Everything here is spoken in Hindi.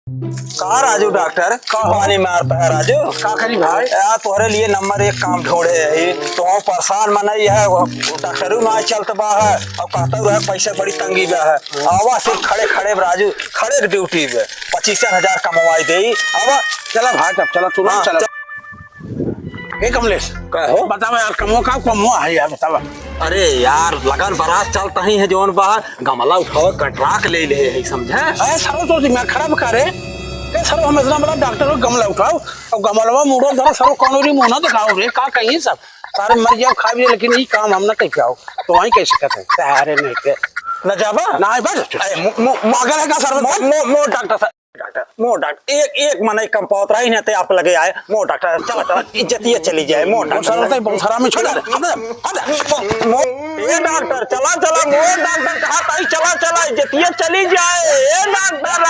कहा राजू डॉक्टर पानी मारता है राजू का करी भाई? यार तोहरे लिए नंबर एक काम ढूंढे है तो परेशान मनई है डॉक्टरू ना चलत बा है और कहता है पैसे बड़ी तंगी बा है आवा सिर्फ खड़े खड़े राजू खड़े ड्यूटी पे 25,000 कमवाई दे आवा चला भाई तब चला तू हाँ, चला ए कमलेश कहो बतावा यार कमो है यार बतावा। अरे यार लगन बारात चलता ही है जोन बाहर गमला उठाओ कटराक ले ले है समझे अरे सर तो दिमाग खराब करे ए सर हम इतना बड़ा डॉक्टर को गमला उठाओ और गमलवा मुड़ो धरो सर कौनोरी मुंह ना दिखाओ रे का कहीं सब सारे मर जाओ खा भी लेकिन ये काम हम ना कह पाओ तो वहीं कैसे कहते हैं अरे नहीं के न जाबा ना बस मगर है का सर मो डॉक्टर डॉक्टर मो डॉक्टर एक मन कंपाउंड रही ना आप लगे आए मो डॉक्टर चला चला इज्जत चली जाए मो सर बहुत सारा में छोड़ ए डॉक्टर चला चला मो डॉक्टर कहा चला चला इज्जत चली जाए ए डॉक्टर